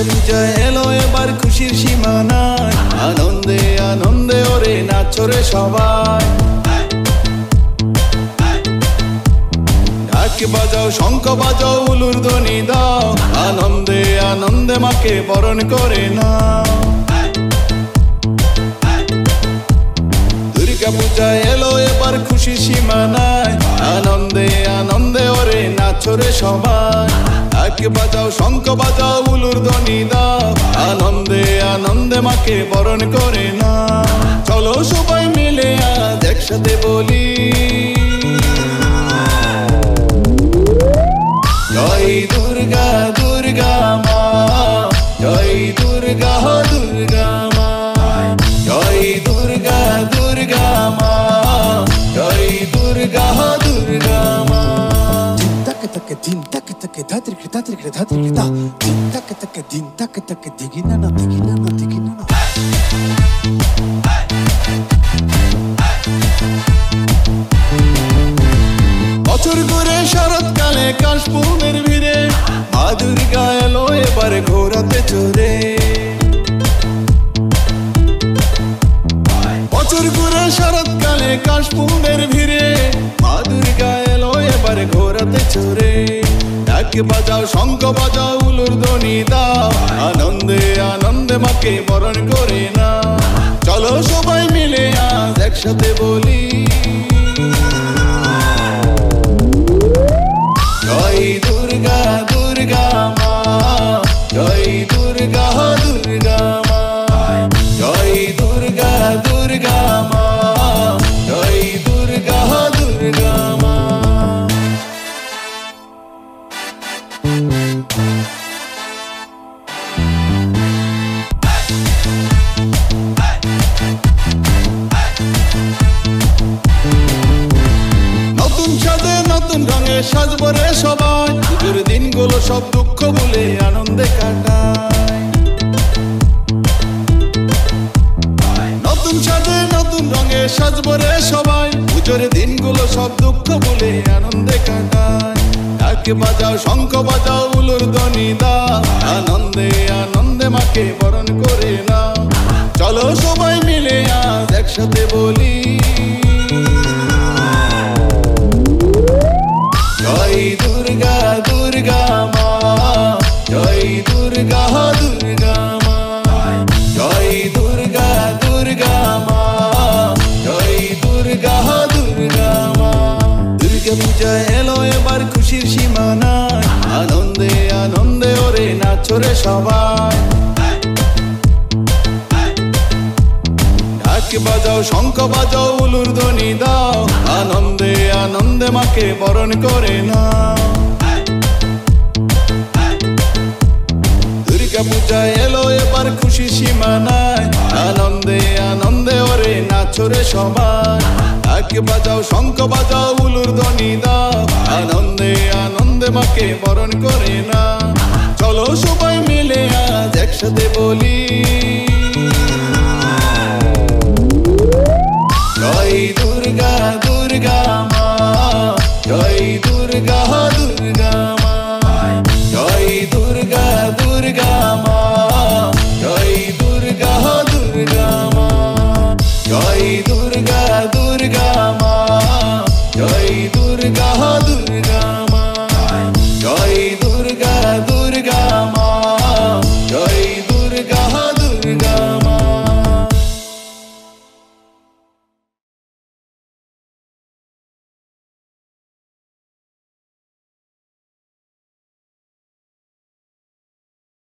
পূজা এলো এবার খুশির সীমানায়, আনন্দে আনন্দে ওরে নাচরে সবাই। ঢাক বাজাও, শঙ্খ বাজাও, উলুর ধ্বনি দাও, আনন্দে আনন্দে মাকে বরণ করে নাও। দুর্গা পূজা এলো এবার খুশির সীমানায়, আনন্দে আনন্দে ওরে নাচরে সবাই। ঢাক বাজাও, শঙ্খ বাজাও, উলুর ধ্বনি দাও, আনন্দে আনন্দে মাকে বরণ করে নাও। চলো সবাই মিলে আজ একসাথে বলি, জয় দুর্গা দুর্গা মা, জয় দুর্গা দুর্গা মা, জয় দুর্গা দুর্গা মা, জয় দুর্গা দুর্গা মা। Din tak tak dhatir ke da, din tak digina na digina na digina na. বছর ঘুরে শরৎকালে কাশফুলের ভিড়ে, মা দুর্গা এলো এবার ঘোরাতে চড়ে। বছর ঘুরে শরৎকালে কাশফুলের ভিড়ে, মা দুর্গা এলো এবার ঘোরাতে চড়ে। ঢাক বাজাও, শঙ্খ বাজাও, উলুর ধ্বনি দাও, আনন্দে আনন্দে মাকে বরণ করে নাও। চলো সবাই মিলে আজ একসাথে বলি, জয় দুর্গা দুর্গা মা, জয় দুর্গা দুর্গা মা, জয় দুর্গা দুর্গা মা, জয় দুর্গা দুর্গা মা। নতুন সাজে নতুন রঙে সাজবো রে সবাই, পুজোর দিনগুলো সব দুঃখ ভুলে আনন্দে কাটায়। নতুন সাজে নতুন রঙে সাজবো রে সবাই, পুজোর দিনগুলো সব দুঃখ ভুলে আনন্দে কাটায়। ঢাক বাজাও, শঙ্খ বাজাও, উলুর ধ্বনি দাও, আনন্দে আনন্দে মাকে বরণ করে নাও। চলো সবাই মিলে আজ একসাথে বলি, জয় দুর্গা দুর্গা মা, জয় দুর্গা দুর্গা মা, জয় দুর্গা দুর্গা মা, জয় দুর্গা দুর্গা মা। দুর্গা পূজা এলো এবার খুশির সীমানায়, আনন্দে আনন্দে ওরে নাচরে সবাই। ঢাক বাজাও, শঙ্খ বাজাও, উলুর ধ্বনি দাও, আনন্দে আনন্দে মাকে বরণ করে নাও। দুর্গা পূজা এলো এবার খুশি সীমানায়, আনন্দে আনন্দে ওরে নাচরে সবাই। ঢাক বাজাও, শঙ্খ বাজাও, উলুর ধ্বনি দাও, আনন্দে আনন্দে মাকে বরণ করে নাও। চলো সবাই মিলে আজ একসাথে বলি,